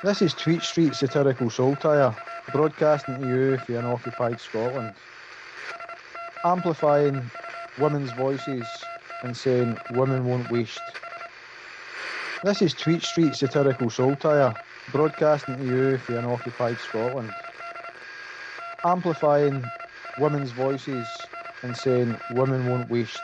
This is Tweet Street Satirical Saltire, broadcasting to you for unoccupied Scotland, amplifying women's voices and saying women won't waste. This is Tweet Street Satirical Saltire, broadcasting to you for unoccupied Scotland, amplifying women's voices and saying women won't waste.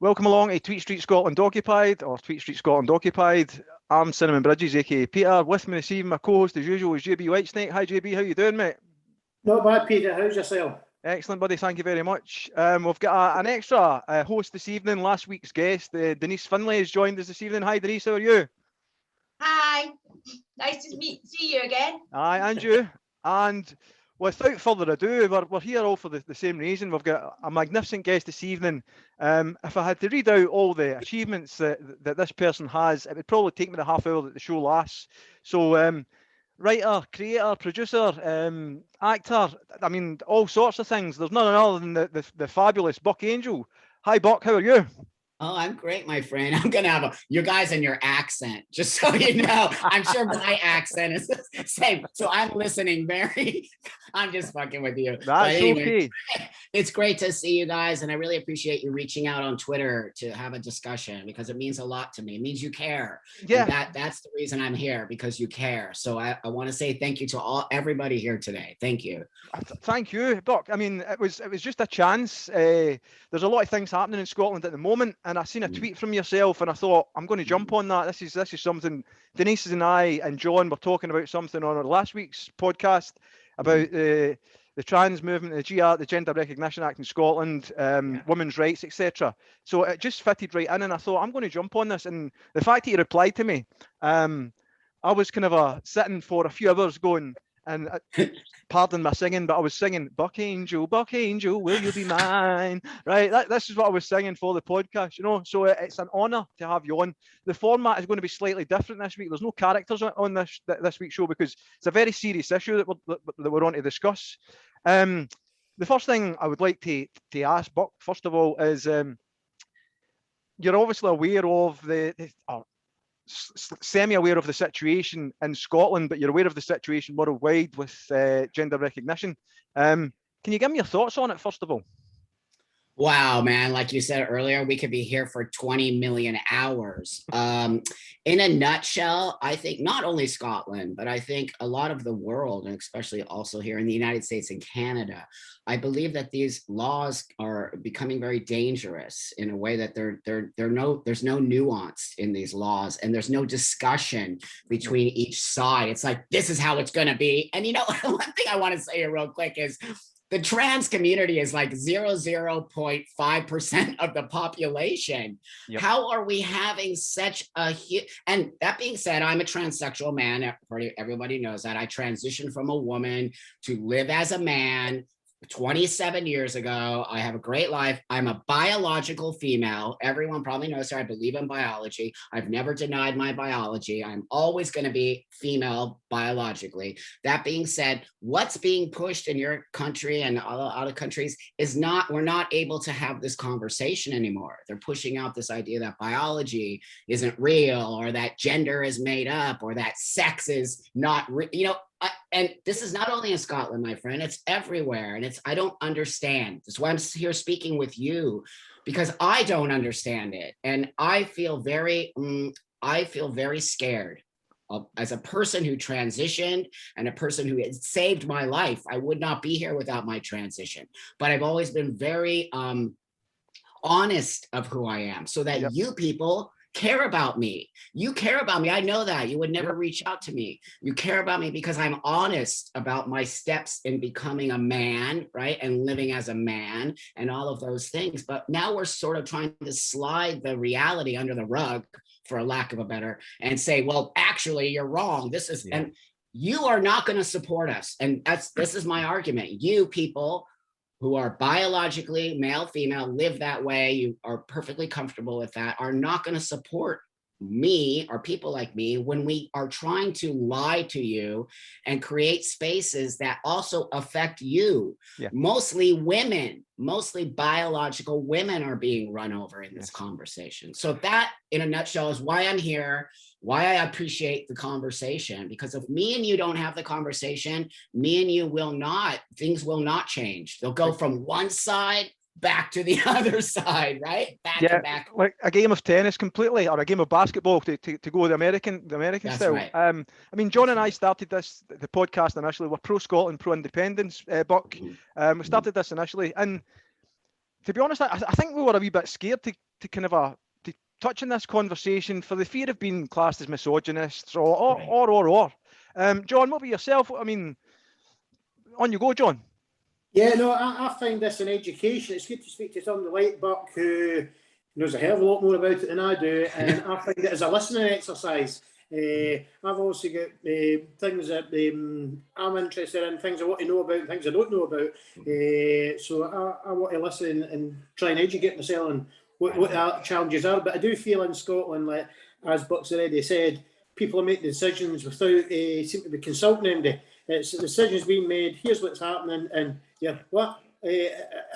Welcome along to Tweet Street Scotland Occupied, or Tweet Street Scotland Occupied. I'm Cinnamon Bridges, aka Peter. With me this evening, my co-host as usual is JB Whitesnake. Hi JB, how you doing, mate? Not bad, Peter. How's yourself? Excellent, buddy. Thank you very much. We've got an extra host this evening. Last week's guest, Denise Finlay, has joined us this evening. Hi, Denise. How are you? Hi. Nice to see you again. Aye, and you. And without further ado, we're here all for the same reason. We've got a magnificent guest this evening. If I had to read out all the achievements that this person has, it would probably take me the half hour that the show lasts. So, writer, creator, producer, actor, I mean, all sorts of things. There's none other than the fabulous BuckAngel. Hi, Buck, how are you? Oh, I'm great, my friend. I'm going to have you guys and your accent, just so you know. I'm sure my accent is the same. So I'm listening I'm just fucking with you. That's okay. It's great to see you guys. And I really appreciate you reaching out on Twitter to have a discussion because it means a lot to me. It means you care. Yeah. And that's the reason I'm here, because you care. So I want to say thank you to everybody here today. Thank you. Thank you, Buck. I mean, it was just a chance. There's a lot of things happening in Scotland at the moment. And I seen a tweet from yourself and I thought, I'm going to jump on that. This is something Denise and I and John were talking about something on our last week's podcast about the trans movement, the GR, the Gender Recognition Act in Scotland, women's rights, etc. So it just fitted right in and I thought, I'm going to jump on this. And the fact that he replied to me, I was kind of sitting for a few hours going, and pardon my singing, but I was singing BuckAngel, will you be mine? Right, this is what I was singing for the podcast, you know. So it's an honour to have you on. The format is going to be slightly different this week. There's no characters on this week's show because it's a very serious issue that we're on to discuss. The first thing I would like to ask Buck, first of all, is you're obviously aware of semi-aware of the situation in Scotland, but you're aware of the situation worldwide with gender recognition. Can you give me your thoughts on it, first of all? Wow, man, like you said earlier, we could be here for 20 million hours. In a nutshell, I think not only Scotland, but I think a lot of the world, and especially also here in the United States and Canada, I believe that these laws are becoming very dangerous in a way that there's no nuance in these laws and there's no discussion between each side. It's like, this is how it's going to be. And you know, one thing I want to say here real quick is, the trans community is like 0.5% of the population. Yep. How are we having such a and that being said, I'm a transsexual man. Everybody knows that. I transitioned from a woman to live as a man 27 years ago. I have a great life. I'm a biological female. Everyone probably knows that I believe in biology. I've never denied my biology. I'm always going to be female biologically. That being said, what's being pushed in your country and other countries is we're not able to have this conversation anymore. They're pushing out this idea that biology isn't real, or that gender is made up, or that sex is not real. You know, and this is not only in Scotland, my friend, it's everywhere. And I don't understand. That's why I'm here speaking with you, because I don't understand it. And I feel very scared. As a person who transitioned and a person who has saved my life. I would not be here without my transition, but I've always been very honest of who I am, so that you people care about me. You care about me. I know that. You would never reach out to me. You care about me because I'm honest about my steps in becoming a man, right? And living as a man and all of those things. But now we're sort of trying to slide the reality under the rug, for a lack of a better, and say, well, actually, you're wrong. This is, and you are not going to support us. And this is my argument. You people who are biologically male, female, live that way, you are perfectly comfortable with that, are not going to support me or people like me when we are trying to lie to you and create spaces that also affect you. Yeah. Mostly women, mostly biological women are being run over in this conversation. So that in a nutshell is why I'm here, why I appreciate the conversation, because if me and you don't have the conversation, me and you will not, things will not change. They'll go from one side back to the other side, right? Back and back. Like a game of tennis completely, or a game of basketball to go with the American That's style. right. I mean, John and I started the podcast initially. We're pro Scotland, pro independence, Buck. We started this initially, and to be honest, I think we were a wee bit scared to kind of to touch on this conversation for the fear of being classed as misogynists or. John, what about yourself? I mean, on you go, John. Yeah, no, I find this an education. It's good to speak to somebody like Buck who knows a hell of a lot more about it than I do, and I find it as a listening exercise. I've also got things that I'm interested in, things I want to know about, and things I don't know about. So I want to listen and try and educate myself on what the challenges are. But I do feel in Scotland, like as Buck's already said, people are making decisions without seem to be consulting anybody. It's decisions being made. Here's what's happening, and what?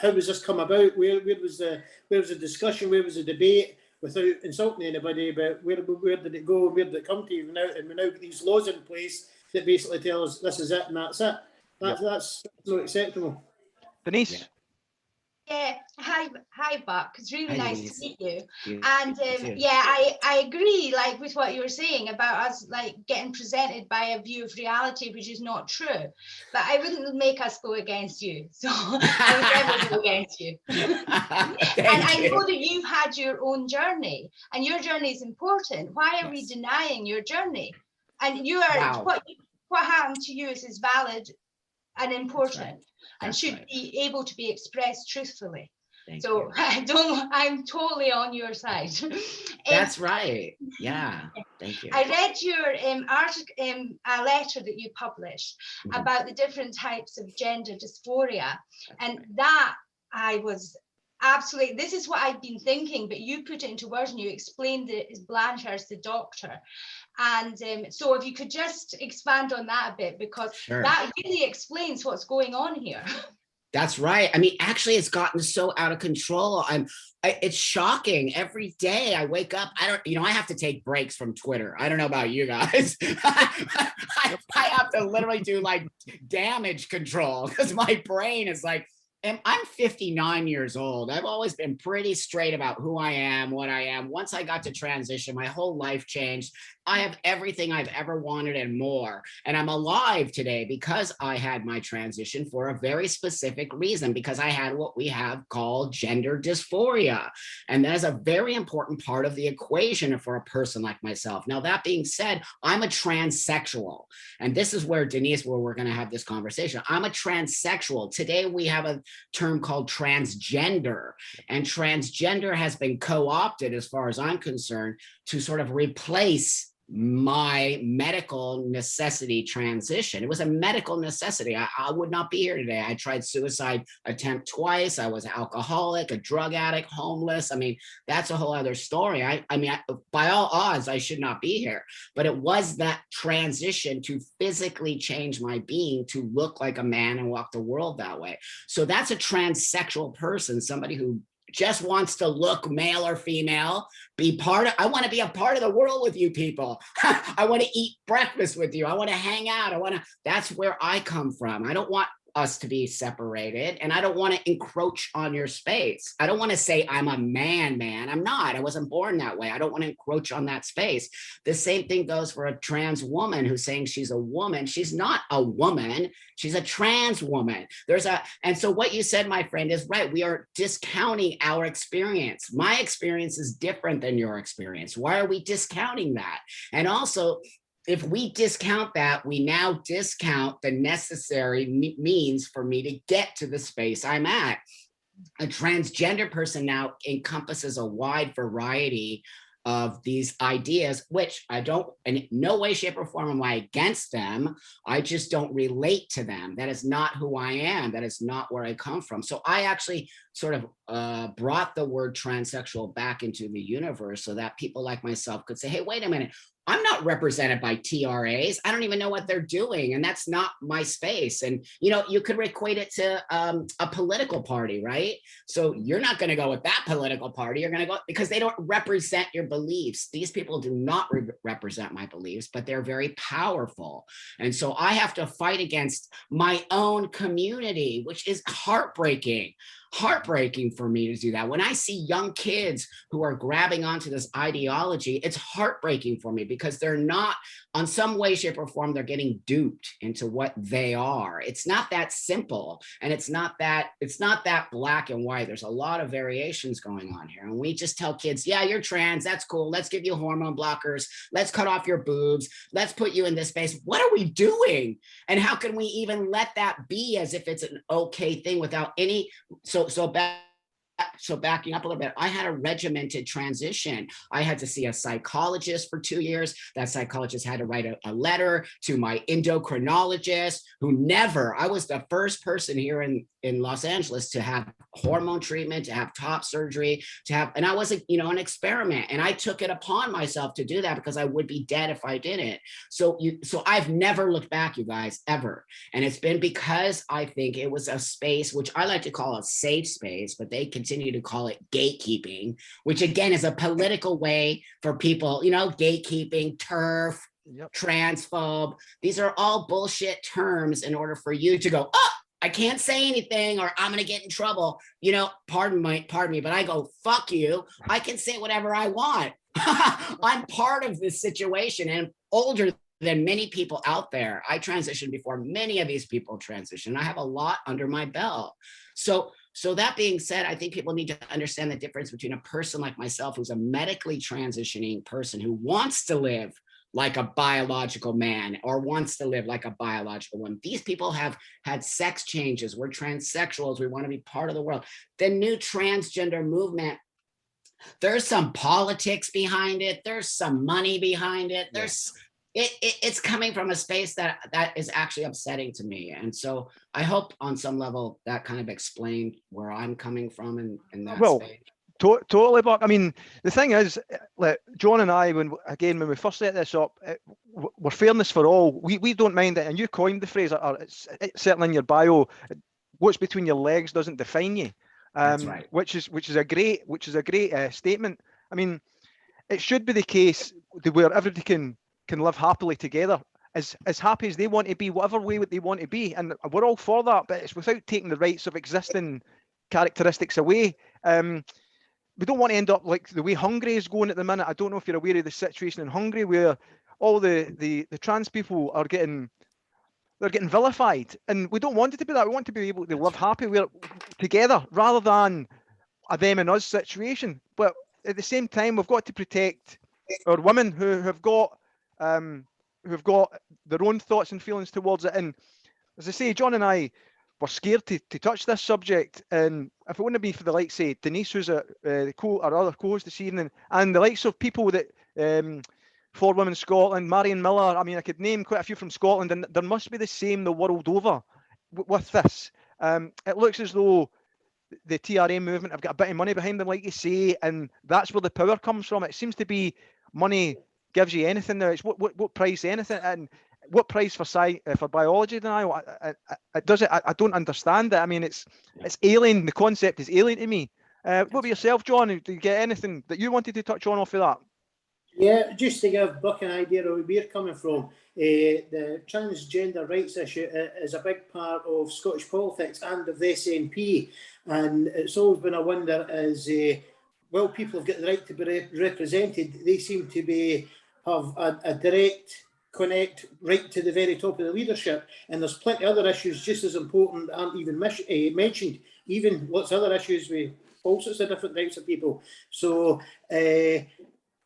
How was this come about? Where was the discussion? Where was the debate? Without insulting anybody, but where did it go? Where did it come to? And we now got these laws in place that basically tell us this is it and that's it. That's not acceptable. Denise. Yeah, hi, Buck. It's really nice Denise. to meet you. And I agree, like with what you were saying about us, like getting presented by a view of reality which is not true. But I wouldn't make us go against you, so I would never go against you. And I know that you've had your own journey, and your journey is important. Why are we denying your journey? And you are what happened to you is valid and important. And should be able to be expressed truthfully. So I'm totally on your side. That's right. Yeah. Thank you. I read your article, a letter that you published about the different types of gender dysphoria, and that I was absolutely. This is what I've been thinking, but you put it into words and you explained it as Blanchard's the doctor. And so if you could just expand on that a bit, because that really explains what's going on here. That's right. I mean, actually, it's gotten so out of control. It's shocking. Every day I wake up, I have to take breaks from Twitter. I don't know about you guys. I have to literally do like damage control because my brain is like, I'm 59 years old. I've always been pretty straight about who I am, what I am. Once I got to transition, my whole life changed. I have everything I've ever wanted and more. And I'm alive today because I had my transition for a very specific reason, because I had what we have called gender dysphoria. And that is a very important part of the equation for a person like myself. Now, that being said, I'm a transsexual. And this is where, Denise, where we're going to have this conversation. I'm a transsexual. Today, we have a term called transgender. And transgender has been co-opted, as far as I'm concerned, to sort of replace my medical necessity transition. It was a medical necessity. I would not be here today. I tried suicide attempt twice. I was an alcoholic, a drug addict, homeless. I mean, that's a whole other story. I mean, by all odds, I should not be here. But it was that transition to physically change my being to look like a man and walk the world that way. So that's a transsexual person, somebody who just wants to look male or female, I want to be a part of the world with you people. I want to eat breakfast with you. I want to hang out. That's where I come from. I don't want us to be separated, and I don't want to encroach on your space. I don't want to say I'm a man. I'm not. I wasn't born that way. I don't want to encroach on that space. The same thing goes for a trans woman who's saying she's a woman. She's not a woman. She's a trans woman. And so what you said, my friend, is right. We are discounting our experience. My experience is different than your experience. Why are we discounting that? And also, if we discount that, we now discount the necessary means for me to get to the space I'm at. A transgender person now encompasses a wide variety of these ideas, which I don't, in no way, shape, or form am I against them. I just don't relate to them. That is not who I am. That is not where I come from. So I actually sort of brought the word transsexual back into the universe so that people like myself could say, hey, wait a minute, I'm not represented by TRAs. I don't even know what they're doing. And that's not my space. And, you know, you could equate it to a political party, right? So you're not going to go with that political party. You're going to go because they don't represent your beliefs. These people do not represent my beliefs, but they're very powerful. And so I have to fight against my own community, which is heartbreaking for me to do that. When I see young kids who are grabbing onto this ideology, it's heartbreaking for me because they're not, on some way, shape, or form, they're getting duped into what they are. It's not that simple, and it's not that black and white. There's a lot of variations going on here. And we just tell kids, yeah, you're trans, that's cool. Let's give you hormone blockers. Let's cut off your boobs. Let's put you in this space. What are we doing? And how can we even let that be as if it's an okay thing without any, so backing up a little bit, I had a regimented transition. I had to see a psychologist for 2 years. That psychologist had to write a letter to my endocrinologist I was the first person here in Los Angeles to have hormone treatment, to have top surgery, and I was an experiment. And I took it upon myself to do that because I would be dead if I didn't. So I've never looked back, you guys, ever. And it's been because I think it was a space, which I like to call a safe space, but they continue to call it gatekeeping, which again is a political way for people, gatekeeping, TERF, transphobe. These are all bullshit terms in order for you to go, oh, I can't say anything or I'm going to get in trouble. Pardon me, but I go, fuck you. I can say whatever I want. I'm part of this situation and older than many people out there. I transitioned before many of these people transitioned. I have a lot under my belt. So that being said, I think people need to understand the difference between a person like myself, who's a medically transitioning person who wants to live like a biological man or wants to live like a biological woman. These people have had sex changes. We're transsexuals. We want to be part of the world. The new transgender movement, there's some politics behind it. There's some money behind it. It's coming from a space that is actually upsetting to me. And so I hope on some level that kind of explained where I'm coming from in that space. Totally, Buck. I mean, the thing is, like John and I, when we first set this up, we're fairness for all. We don't mind it, and you coined the phrase, it's certainly in your bio, what's between your legs doesn't define you. That's right. Which is a great statement. I mean, it should be the case where everybody can live happily together, as happy as they want to be, whatever way they want to be, and we're all for that. But it's without taking the rights of existing characteristics away. We don't want to end up like the way Hungary is going at the minute. I don't know if you're aware of the situation in Hungary, where all the trans people are getting vilified, and we don't want it to be that. We want to be able to live happy together rather than a them and us situation. But at the same time, we've got to protect our women who have got their own thoughts and feelings towards it. And as I say, John and I were scared to touch this subject, and if it wouldn't be for the likes of Denise, who's our other co-host this evening, and the likes of people that For Women Scotland, Marion Miller, I mean, I could name quite a few from Scotland, and there must be the same the world over with this. It looks as though the TRA movement have got a bit of money behind them, like you say, and that's where the power comes from. It seems to be money gives you anything now. It's what price anything, and what price for biology denial? I don't understand it. I mean, it's alien. The concept is alien to me. What about yourself, John? Do you get anything that you wanted to touch on off of that? Yeah, just to give Buck an idea of where we're coming from, the transgender rights issue is a big part of Scottish politics and of the SNP, and it's always been a wonder as people have got the right to be represented. They seem to have a direct connect right to the very top of the leadership, and there's plenty of other issues just as important that aren't even mentioned, even lots of other issues with all sorts of different types of people. So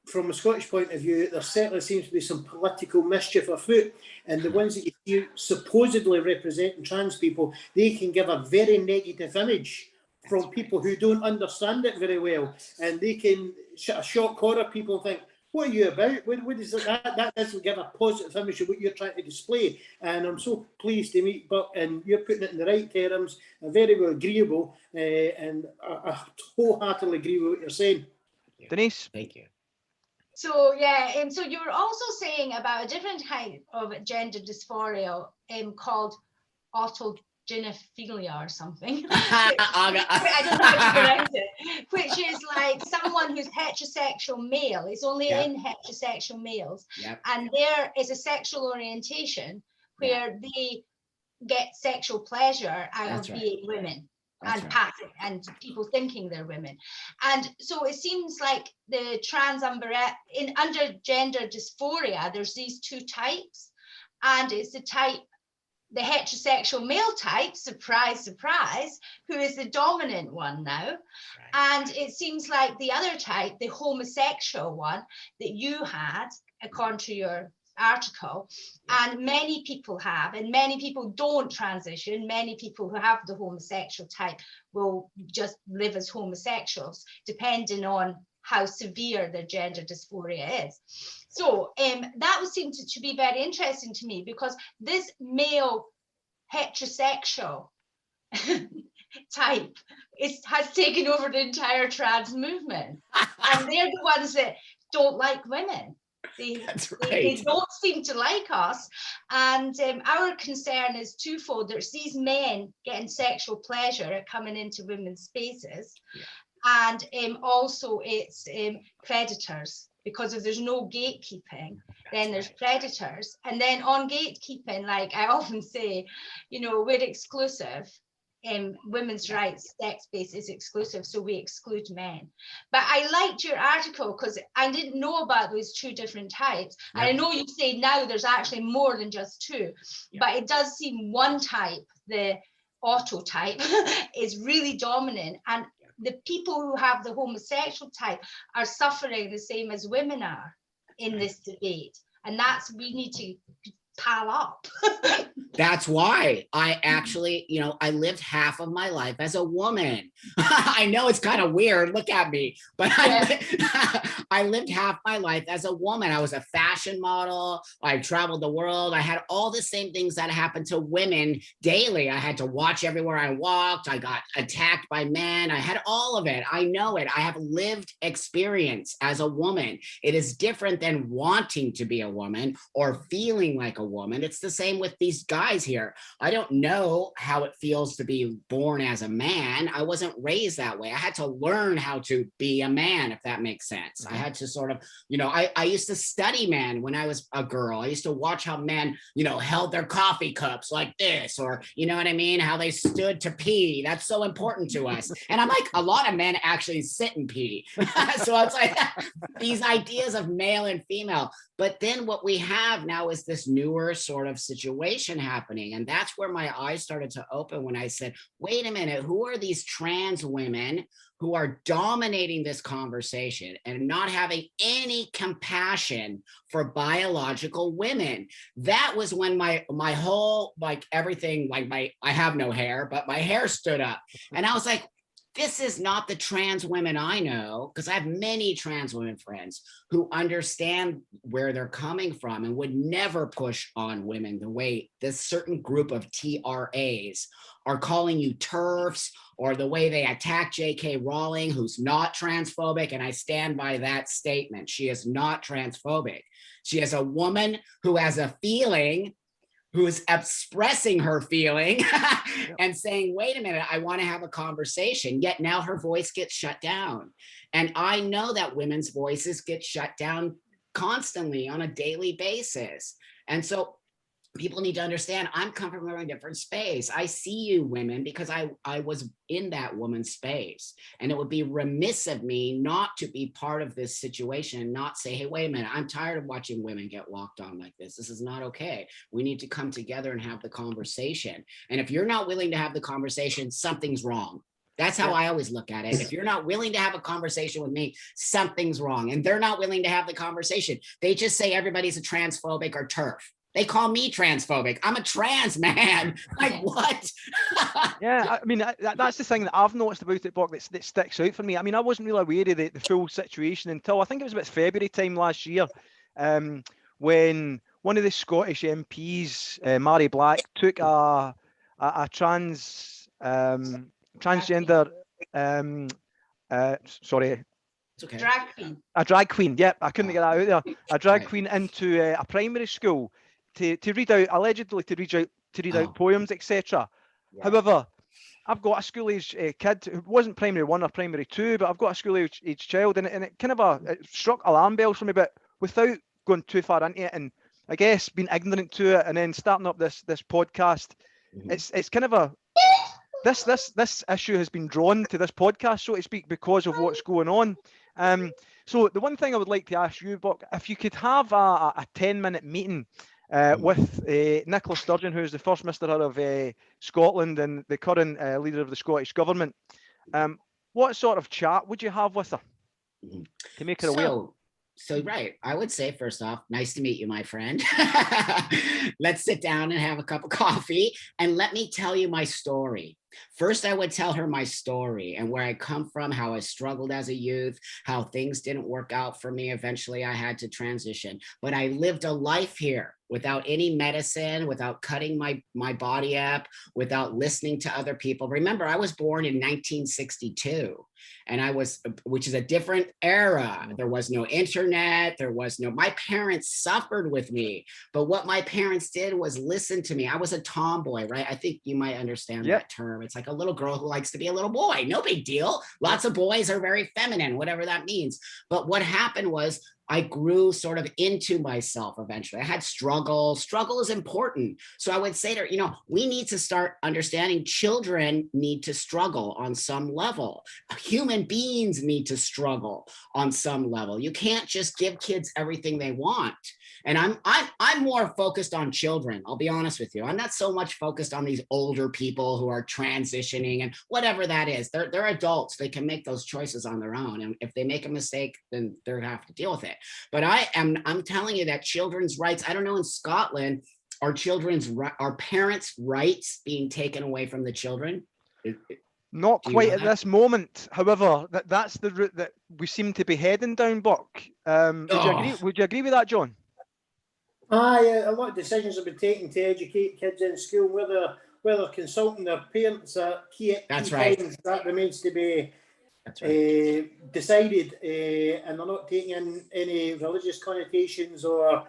from a Scottish point of view, there certainly seems to be some political mischief afoot, and the ones that you see supposedly representing trans people, they can give a very negative image from people who don't understand it very well, and they can shock horror people think, what are you about? What is it? That doesn't give a positive image of what you're trying to display. And I'm so pleased to meet Buck, and you're putting it in the right terms, very well agreeable, and I wholeheartedly agree with what you're saying. Denise? Thank you. So yeah, so you were also saying about a different type of gender dysphoria called autogynephilia or something. I don't know how to pronounce it, which is like someone who's heterosexual male. It's only in heterosexual males, and there is a sexual orientation where they get sexual pleasure out of being women. And passive, and people thinking they're women. And so it seems like the trans umbrella under gender dysphoria, there's these two types, and it's the heterosexual male type, surprise, surprise, who is the dominant one now. And it seems like the other type, the homosexual one that you had, according to your article, and many people have, and many people don't transition. Many people who have the homosexual type will just live as homosexuals, depending on how severe their gender dysphoria is. So that would seem to be very interesting to me, because this male heterosexual type has taken over the entire trans movement, and they're the ones that don't like women. They don't seem to like us, and our concern is twofold. There's these men getting sexual pleasure at coming into women's spaces, and also it's predators, because if there's no gatekeeping, then there's predators. And then on gatekeeping, like I often say, we're exclusive. Women's rights sex space is exclusive, so we exclude men. But I liked your article because I didn't know about those two different types. And I know you say now there's actually more than just two, but it does seem one type, the auto type, is really dominant, and the people who have the homosexual type are suffering the same as women are in this debate, and we need to pile up. That's why I actually, I lived half of my life as a woman. I know it's kind of weird. Look at me. But I lived half my life as a woman. I was a fashion model. I traveled the world. I had all the same things that happen to women daily. I had to watch everywhere I walked. I got attacked by men. I had all of it. I know it. I have lived experience as a woman. It is different than wanting to be a woman or feeling like a woman. It's the same with these guys here. I don't know how it feels to be born as a man. I wasn't raised that way. I had to learn how to be a man, if that makes sense. I had to sort of, I used to study men when I was a girl. I used to watch how men, held their coffee cups like this, or, you know what I mean? How they stood to pee. That's so important to us. And I'm like, a lot of men actually sit and pee. So it's like these ideas of male and female. But then what we have now is this newer sort of situation happening. And that's where my eyes started to open when I said, wait a minute, who are these trans women who are dominating this conversation and not having any compassion for biological women? That was when my whole, everything, I have no hair, but my hair stood up. And I was like, this is not the trans women I know, because I have many trans women friends who understand where they're coming from and would never push on women the way this certain group of TRAs are calling you TERFs, or the way they attack J.K. Rowling, who's not transphobic. And I stand by that statement. She is not transphobic. She is a woman who has a feeling, who's expressing her feeling and saying, wait a minute, I want to have a conversation. Yet now her voice gets shut down. And I know that women's voices get shut down constantly on a daily basis. And so people need to understand, I'm coming from a different space. I see you women because I was in that woman's space. And it would be remiss of me not to be part of this situation and not say, hey, wait a minute, I'm tired of watching women get walked on like this. This is not okay. We need to come together and have the conversation. And if you're not willing to have the conversation, something's wrong. That's how I always look at it. If you're not willing to have a conversation with me, something's wrong. And they're not willing to have the conversation. They just say everybody's a transphobic or TERF. They call me transphobic. I'm a trans man. Like what? Yeah, I mean, that's the thing that I've noticed about it, Buck, that sticks out for me. I mean, I wasn't really aware of the full situation until I think it was about February time last year, when one of the Scottish MPs, Mary Black, took a transgender, sorry. It's okay. Drag queen. A drag queen, yep, I couldn't get that out there. A drag queen into a primary school to read out, allegedly to read out poems, etc. Yeah. However, I've got a school-age kid who wasn't primary 1 or primary 2, but I've got a school-age child, and it kind of it struck alarm bells for me, but without going too far into it, and I guess being ignorant to it, and then starting up this podcast, it's kind of this issue has been drawn to this podcast, so to speak, because of what's going on. So the one thing I would like to ask you, Buck, if you could have a 10-minute meeting with Nicola Sturgeon, who's the First Minister of Scotland and the current leader of the Scottish Government, what sort of chat would you have with her to make her aware? So right, I would say first off, nice to meet you, my friend. Let's sit down and have a cup of coffee and let me tell you my story. First, I would tell her my story and where I come from, how I struggled as a youth, how things didn't work out for me. Eventually, I had to transition, but I lived a life here without any medicine, without cutting my body up, without listening to other people. Remember, I was born in 1962, and which is a different era. There was no internet. My parents suffered with me, but what my parents did was listen to me. I was a tomboy, right? I think you might understand that term. It's like a little girl who likes to be a little boy. No big deal. Lots of boys are very feminine, whatever that means. But what happened was I grew sort of into myself eventually. I had struggle. Struggle is important. So I would say to her, we need to start understanding children need to struggle on some level. Human beings need to struggle on some level. You can't just give kids everything they want. And I'm more focused on children. I'll be honest with you. I'm not so much focused on these older people who are transitioning and whatever that is. They're adults. They can make those choices on their own. And if they make a mistake, then they're gonna have to deal with it. But I'm telling you that children's rights, I don't know in Scotland, are parents' rights being taken away from the children? Not quite at this moment. However, that's the route that we seem to be heading down, Buck. Would you agree with that, John? A lot of decisions have been taken to educate kids in school, whether consulting their parents at key times, that remains to be decided, and they're not taking in any religious connotations or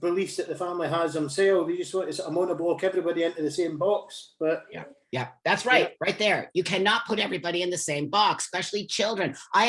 beliefs that the family has themselves. They just want to sort of monoblock everybody into the same box. But yeah, that's right. Right there. You cannot put everybody in the same box, especially children. I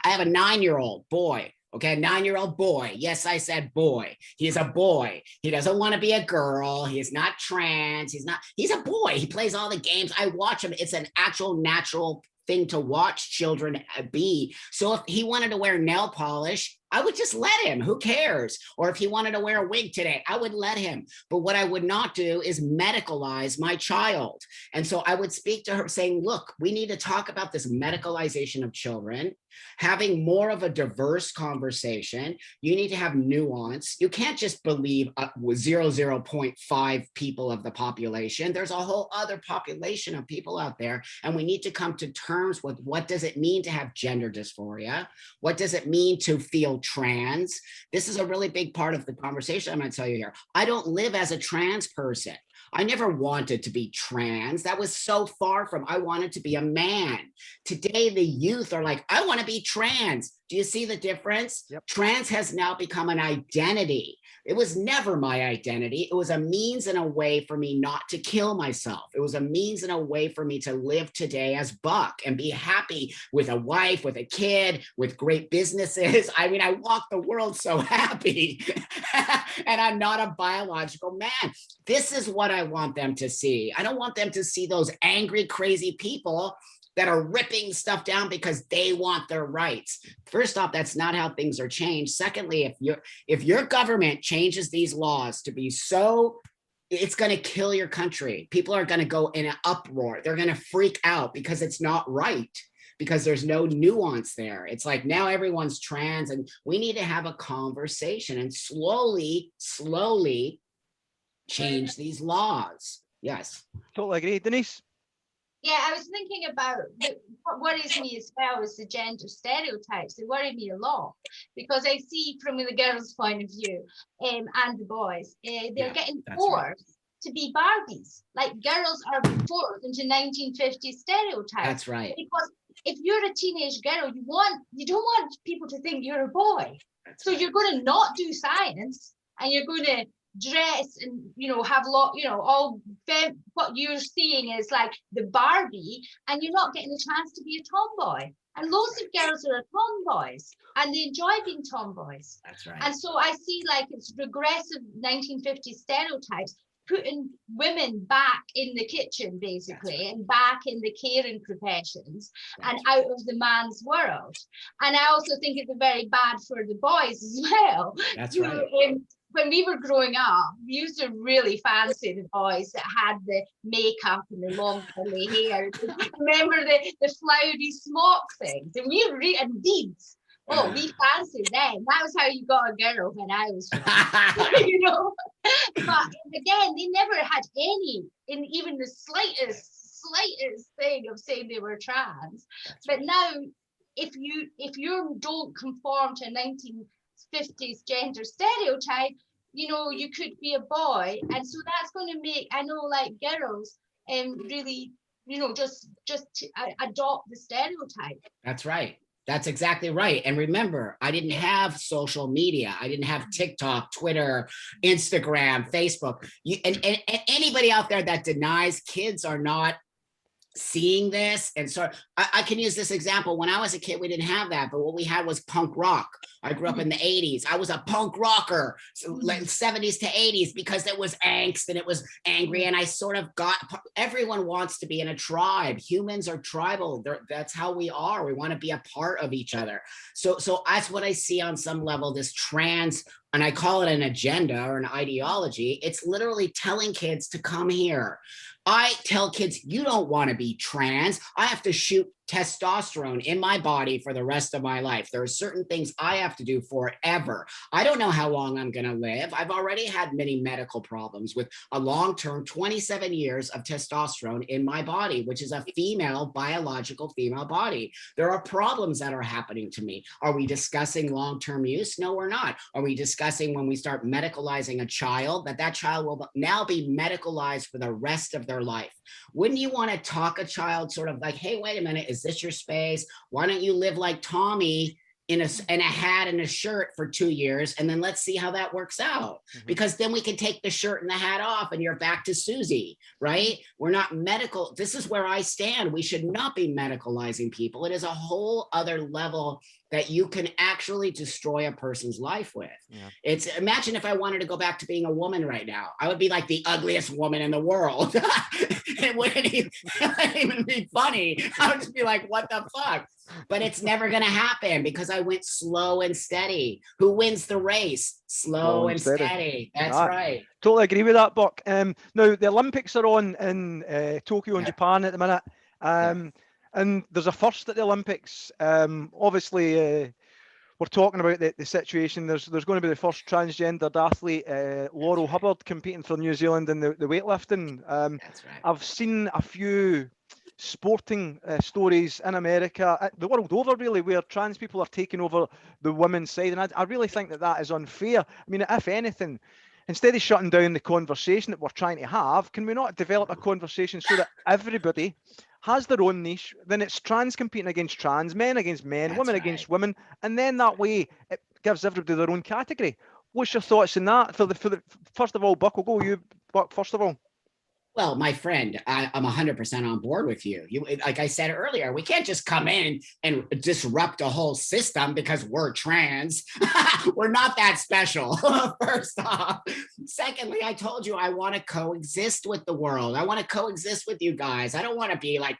have a 9-year-old boy. Okay, 9-year-old boy. Yes, I said boy. He's a boy. He doesn't want to be a girl. He's not trans. He's a boy. He plays all the games. I watch him. It's an actual natural thing to watch children be. So if he wanted to wear nail polish, I would just let him. Who cares? Or if he wanted to wear a wig today, I would let him. But what I would not do is medicalize my child. And so I would speak to her saying, look, we need to talk about this medicalization of children, having more of a diverse conversation. You need to have nuance. You can't just believe 0.5 people of the population. There's a whole other population of people out there. And we need to come to terms with what does it mean to have gender dysphoria? What does it mean to feel trans? This is a really big part of the conversation I'm going to tell you here. I don't live as a trans person. I never wanted to be trans. That was so far from, I wanted to be a man. Today, the youth are like, I want to be trans. Do you see the difference? Yep. Trans has now become an identity. It was never my identity. It was a means and a way for me not to kill myself. It was a means and a way for me to live today as Buck and be happy with a wife, with a kid, with great businesses. I mean, I walk the world so happy and I'm not a biological man. This is what I want them to see. I don't want them to see those angry, crazy people that are ripping stuff down because they want their rights. First off, that's not how things are changed. Secondly, if your government changes these laws to be so, it's going to kill your country. People are going to go in an uproar. They're going to freak out because it's not right, because there's no nuance there. It's like now everyone's trans and we need to have a conversation and slowly change these laws. Yes. Totally agree. Denise? Yeah, I was thinking about what worries me as well is the gender stereotypes. They worry me a lot because I see from the girls' point of view and the boys, they're getting forced to be Barbies. Like girls are forced into 1950s stereotypes. That's right. Because if you're a teenage girl, you don't want people to think you're a boy. That's so right. You're going to not do science and you're going to dress and have all what you're seeing is like the Barbie, and you're not getting a chance to be a tomboy. And loads of girls are tomboys and they enjoy being tomboys. That's right. And so I see like it's regressive 1950s stereotypes putting women back in the kitchen basically, and back in the caring professions and out of the man's world. And I also think it's very bad for the boys as well. That's right. When we were growing up, we used to really fancy the boys that had the makeup and the long curly hair. Remember the flowery smock things? And and beads. Oh, we fancied them. That was how you got a girl when I was young. But again, they never had any, in even the slightest thing of saying they were trans. But now, if you don't conform to 1950s gender stereotype, you could be a boy, and so that's going to make, I know, like girls really just adopt the stereotype. That's right. That's exactly right. And remember, I didn't have social media. I didn't have TikTok, Twitter, Instagram, Facebook. And anybody out there that denies kids are not seeing this. And so I can use this example. When I was a kid, we didn't have that, but what we had was punk rock. I grew up in the 80s. I was a punk rocker, so like 70s to 80s, because there was angst and it was angry. And I sort of everyone wants to be in a tribe. Humans are tribal. That's how we are. We want to be a part of each other. So that's what I see on some level, this trans, and I call it an agenda or an ideology. It's literally telling kids to come here. I tell kids, you don't want to be trans. I have to shoot testosterone in my body for the rest of my life. There are certain things I have to do forever. I don't know how long I'm going to live. I've already had many medical problems with a long-term 27 years of testosterone in my body, which is a biological female body. There are problems that are happening to me. Are we discussing long-term use? No, we're not. Are we discussing when we start medicalizing a child, that child will now be medicalized for the rest of their life? Wouldn't you want to talk a child sort of like, hey, wait a minute, is this your space? Why don't you live like Tommy in a hat and a shirt for 2 years, and then let's see how that works out. Because then we can take the shirt and the hat off and you're back to Susie, right? We're not medical. This is where I stand. We should not be medicalizing people. It is a whole other level that you can actually destroy a person's life with. Yeah. Imagine if I wanted to go back to being a woman right now. I would be like the ugliest woman in the world. It wouldn't even be funny. I would just be like, what the fuck? But it's never going to happen because I went slow and steady. Who wins the race? Slow and steady. That's right. Totally agree with that, Buck. Now, the Olympics are on in Tokyo in Japan at the minute. And there's a first at the Olympics. Obviously, we're talking about the situation. There's going to be the first transgendered athlete, Laurel Hubbard, competing for New Zealand in the weightlifting. That's right. I've seen a few sporting stories in America, the world over really, where trans people are taking over the women's side. And I really think that is unfair. I mean, if anything, instead of shutting down the conversation that we're trying to have, can we not develop a conversation so that everybody has their own niche? Then it's trans competing against trans, men against men, that's women against women, and then that way it gives everybody their own category. What's your thoughts on that? For the first of all, Buck, we'll go with you, Buck, first of all. Well, my friend, I'm 100% on board with you. Like I said earlier, we can't just come in and disrupt a whole system because we're trans. We're not that special, first off. Secondly, I told you I want to coexist with the world. I want to coexist with you guys. I don't want to be like,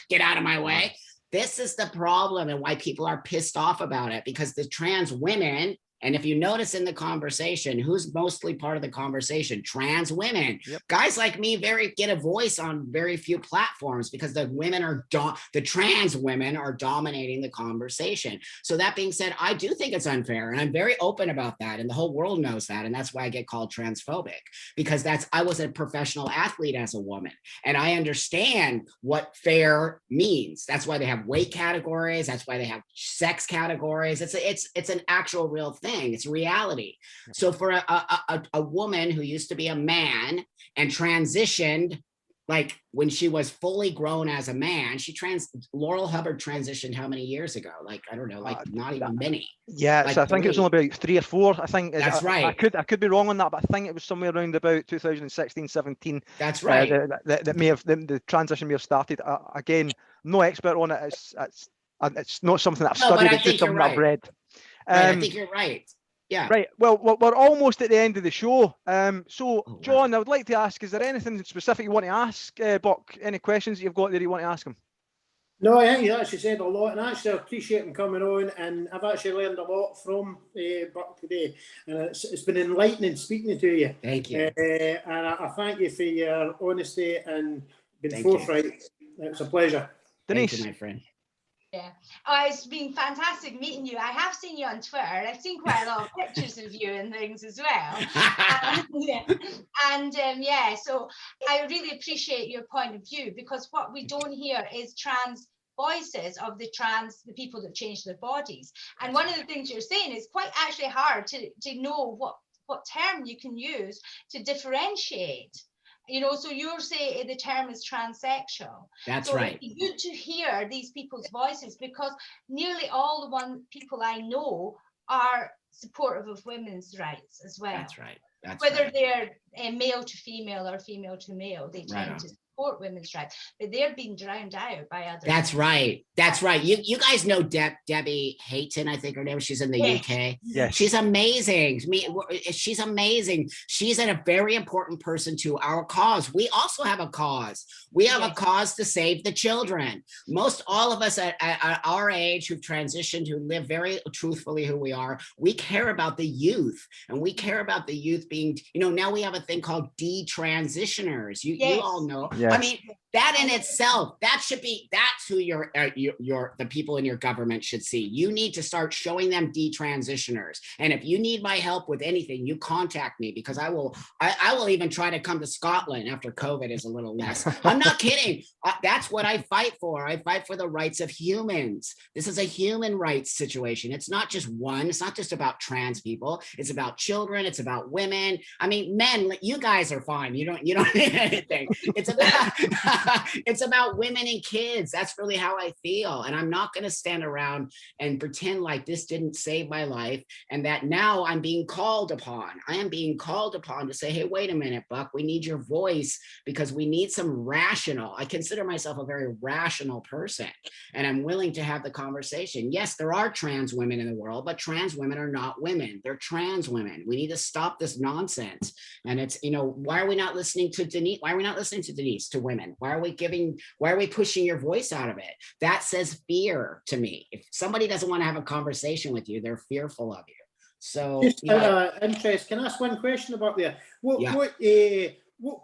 get out of my way. This is the problem and why people are pissed off about it, because the trans women And if you notice in the conversation, who's mostly part of the conversation? Trans women. Yep. Guys like me get a voice on very few platforms because the women are the trans women are dominating the conversation. So that being said, I do think it's unfair, and I'm very open about that, and the whole world knows that, and that's why I get called transphobic, because I was a professional athlete as a woman, and I understand what fair means. That's why they have weight categories. That's why they have sex categories. It's an actual real thing. It's reality. So for a woman who used to be a man and transitioned, like when she was fully grown as a man, Laurel Hubbard transitioned how many years ago? Like, I don't know, like not even many. Yeah, like so I think it was only about 3 or 4. I think that's right. I could be wrong on that, but I think it was somewhere around about 2016, 17. That's right. That may have the transition may have started. Again, no expert on it. It's not something that I've studied. It's just something I've read. I think you're right. Yeah. Right. Well, we're almost at the end of the show. John, I would like to ask, is there anything specific you want to ask Buck? Any questions that you've got there you want to ask him? No, I think you actually said a lot, and actually I appreciate him coming on, and I've actually learned a lot from Buck today, and it's been enlightening speaking to you. Thank you. And I thank you for your honesty and being forthright. It's a pleasure. Denise. Thank you, my friend. Yeah. Oh, it's been fantastic meeting you. I have seen you on Twitter. I've seen quite a lot of pictures of you and things as well. So I really appreciate your point of view, because what we don't hear is trans voices of the people that change their bodies. And one of the things you're saying is quite actually hard to know what term you can use to differentiate. You know, so you're saying the term is transsexual. That's right. It's good to hear these people's voices, because nearly all the people I know are supportive of women's rights as well. That's right. Whether they're male to female or female to male, they tend to support women's rights, but they're being drowned out by others. That's right. That's right. You guys know Debbie Hayton, I think her name. She's in the UK. Yes. She's amazing. She's amazing. She's a very important person to our cause. We also have a cause. We have a cause to save the children. Most all of us at our age who've transitioned, who live very truthfully who we are, we care about the youth, and we care about the youth being, now we have a thing called detransitioners. You all know. Yes. I mean, that in itself, that's who the people in your government should see. You need to start showing them detransitioners. And if you need my help with anything, you contact me, because I will even try to come to Scotland after COVID is a little less. I'm not kidding. That's what I fight for. I fight for the rights of humans. This is a human rights situation. It's not just one. It's not just about trans people. It's about children. It's about women. I mean, men, you guys are fine. You don't need anything. It's about women and kids. That's really how I feel. And I'm not going to stand around and pretend like this didn't save my life, and that now I'm being called upon. I am being called upon to say, hey, wait a minute, Buck, we need your voice, because we need some rational. I consider myself a very rational person, and I'm willing to have the conversation. Yes, there are trans women in the world, but trans women are not women. They're trans women. We need to stop this nonsense. And it's, why are we not listening to Denise? Why are we not listening to Denise, to women? Why are we pushing your voice out of it? That says fear to me. If somebody doesn't want to have a conversation with you, they're fearful of you. So, just interest. Can I ask one question about there? What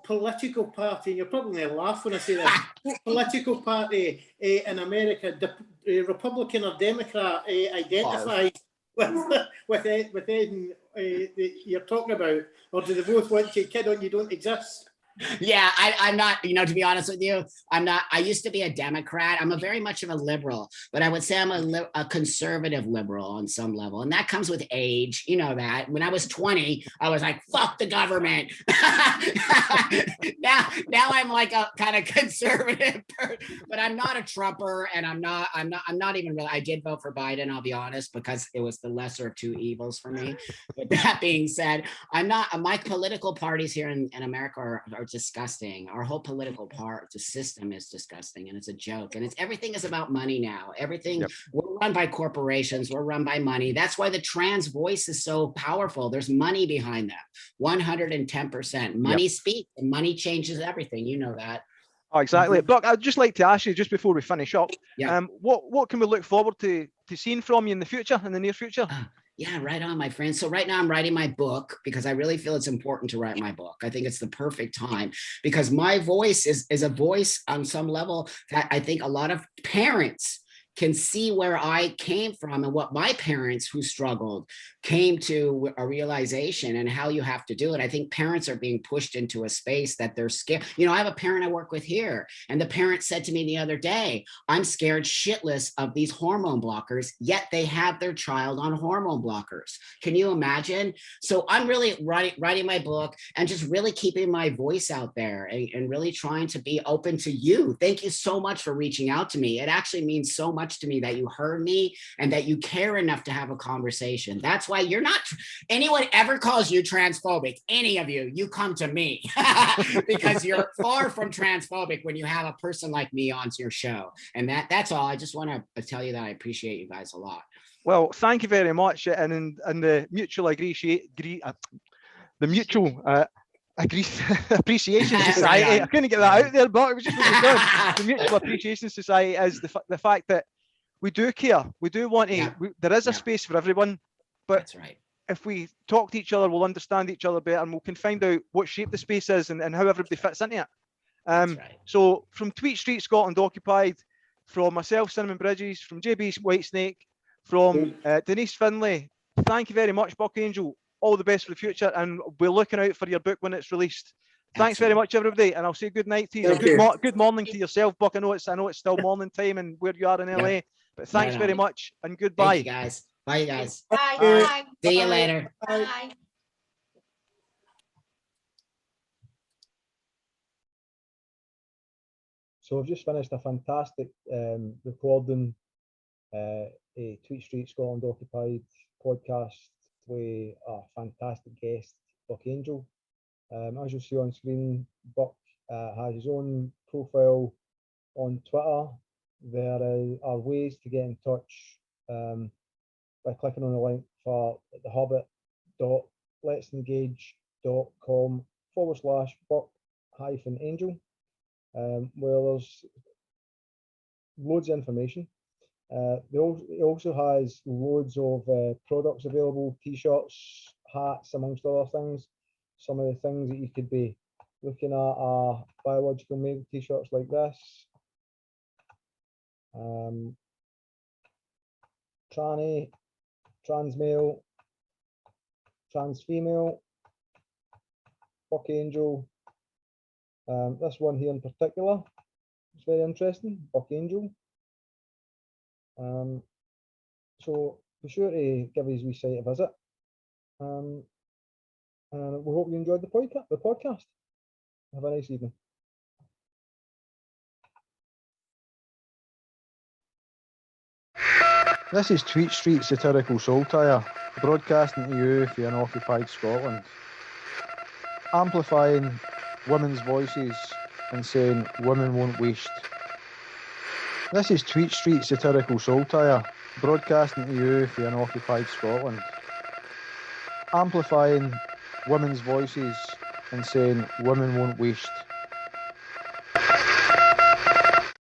political party, and you're probably going to laugh when I say this, what political party in America, Republican or Democrat, identifies with anything you're talking about? Or do they both want to kid on you don't exist? Yeah, I'm not, to be honest with you, I'm not. I used to be a Democrat. I'm very much of a liberal, but I would say I'm a conservative liberal on some level. And that comes with age. You know that. When I was 20, I was like, fuck the government. now I'm like a kind of conservative, but I'm not a Trumper, and I'm not even really. I did vote for Biden, I'll be honest, because it was the lesser of two evils for me. But that being said, I'm not. My political parties here in America are disgusting. Our whole political the system is disgusting, and it's a joke. And everything is about money now. Everything, we're run by corporations, we're run by money. That's why the trans voice is so powerful. There's money behind that. 110%. Money speaks, and money changes everything. You know that. Oh, exactly. Buck, I'd just like to ask you, just before we finish up, what can we look forward to to seeing from you in the future, in the near future? Yeah, right on, my friend. So right now I'm writing my book because I really feel it's important to write my book. I think it's the perfect time because my voice is a voice on some level that I think a lot of parents can see where I came from and what my parents who struggled came to a realization and how you have to do it. I think parents are being pushed into a space that they're scared. You know, I have a parent I work with here, and the parent said to me the other day, I'm scared shitless of these hormone blockers, yet they have their child on hormone blockers. Can you imagine? So I'm really writing my book and just really keeping my voice out there and really trying to be open to you. Thank you so much for reaching out to me. It actually means so much to me that you heard me and that you care enough to have a conversation. That's why you're not, anyone ever calls you transphobic, any of you come to me because you're far from transphobic when you have a person like me on your show. And that's all. I just want to tell you that I appreciate you guys a lot. Well, thank you very much. And the mutual Appreciation Society. Right, I couldn't get that out there, but it was just what we've done. The Mutual Appreciation Society is the fact that we do care. We do want to. There is a space for everyone, but that's right. If we talk to each other, we'll understand each other better, and we can find out what shape the space is and how everybody fits into it. That's right. So from Tweet Street Scotland Occupied, from myself, Cinnamon Bridges, from JB Whitesnake, from Denise Finlay, thank you very much, BuckAngel. All the best for the future, and we're looking out for your book when it's released. Thanks very much, everybody, and I'll say good night to you. Good morning to yourself, Buck. I know it's still morning time and where you are in LA, but thanks very much and goodbye. Thank you, guys. Bye, you guys. Bye. Bye. See you later. Bye. So I've just finished a fantastic recording, a Tweet Street Scotland Occupied podcast with a fantastic guest, BuckAngel. As you'll see on screen, Buck has his own profile on Twitter. There are ways to get in touch by clicking on the link for thehobbit.letsengage.com/Buck-Angel, where there's loads of information. He also has loads of products available, t-shirts, hats, amongst other things. Some of the things that you could be looking at are biological male t-shirts like this, tranny, trans male, trans female, BuckAngel. This one here in particular is very interesting, BuckAngel. So be sure to give his wee site a visit. And we hope you enjoyed the podcast. Have a nice evening. This is Tweet Street Satirical Saltire, broadcasting to you for unoccupied Scotland. Amplifying women's voices and saying women won't waste. This is Tweet Street Satirical Saltire, broadcasting to you for unoccupied Scotland. Amplifying women's voices and saying women won't waste.